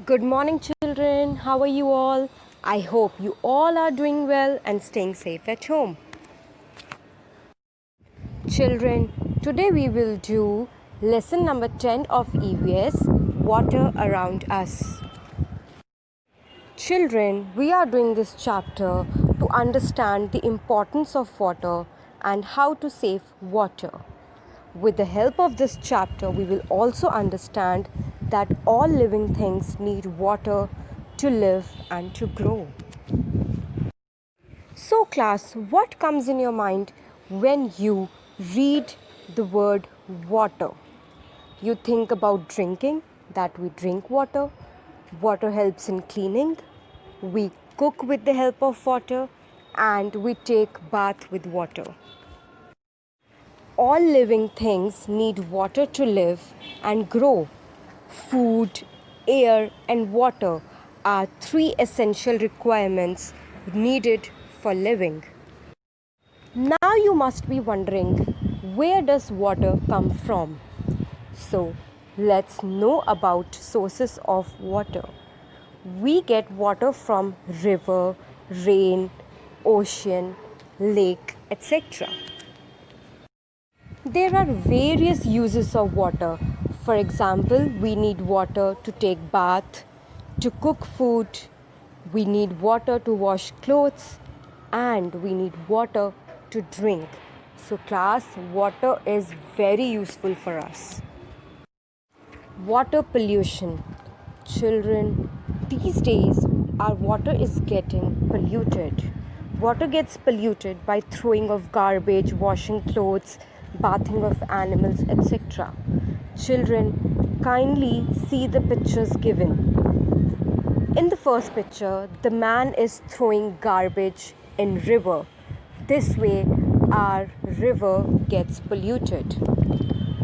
Good morning, children. How are you all? I hope you all are doing well and staying safe at home. Children, today we will do lesson number 10 of EVS Water Around Us. Children, we are doing this chapter to understand the importance of water and how to save water. With the help of this chapter, we will also understand that all living things need water to live and to grow. So, class, what comes in your mind when you read the word water? You think about drinking, that we drink water. Water helps in cleaning. We cook with the help of water and we take bath with water. All living things need water to live and grow. Food, air, and water are three essential requirements needed for living. Now you must be wondering, where does water come from? So let's know about sources of water. We get water from river, rain, ocean, lake, etc. There are various uses of water. For example, we need water to take bath, to cook food, we need water to wash clothes, and we need water to drink. So class, water is very useful for us. Water pollution. Children, these days our water is getting polluted. Water gets polluted by throwing of garbage, washing clothes, bathing of animals, etc. Children, kindly see the pictures given. In the first picture, the man is throwing garbage in river. This way our river gets polluted.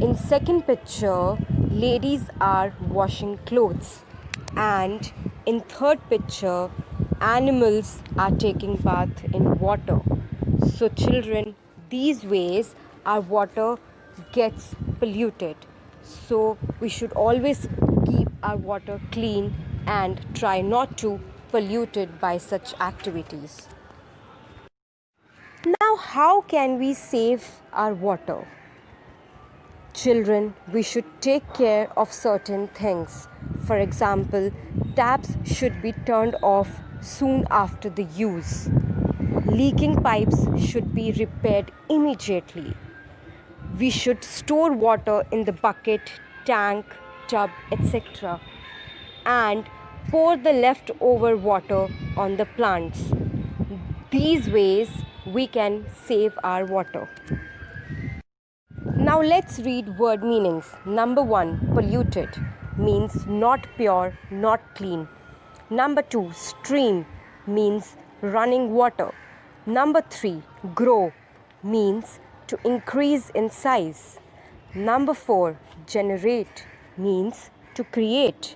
In second picture, ladies are washing clothes, and in third picture, animals are taking bath in water. So children, these ways our water gets polluted. So we should always keep our water clean and try not to pollute it by such activities. Now, how can we save our water? Children, we should take care of certain things. For example, taps should be turned off soon after the use. Leaking pipes should be repaired immediately. We should store water in the bucket, tank, tub, etc. and pour the leftover water on the plants. These ways we can save our water. Now let's read word meanings. Number 1, polluted means not pure, not clean. Number 2, stream means running water. Number 3, grow means to increase in size. Number 4, generate means to create.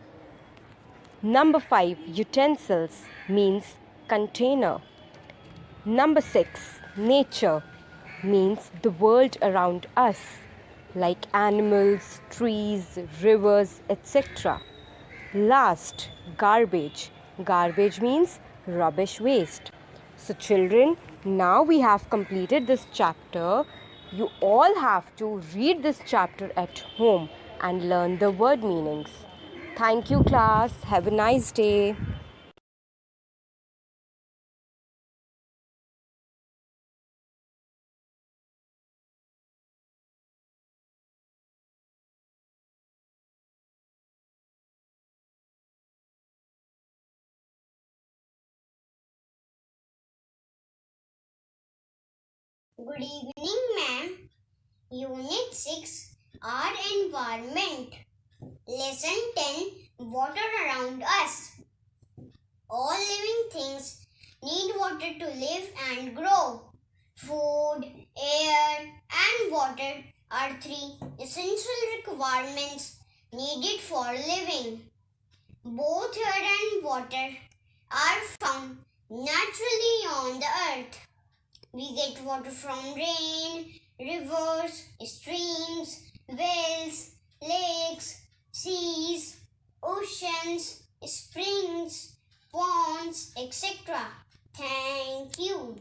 Number 5, utensils means container. Number 6, nature means the world around us, like animals, trees, rivers, etc. Last, garbage. Garbage means rubbish waste. So children, now we have completed this chapter. You all have to read this chapter at home and learn the word meanings. Thank you, class. Have a nice day. Good evening, ma'am. Unit 6, Our Environment. Lesson 10, Water Around Us. All living things need water to live and grow. Food, air, and water are three essential requirements needed for living. Both air and water are found naturally on the earth. We get water from rain, rivers, streams, wells, lakes, seas, oceans, springs, ponds, etc. Thank you.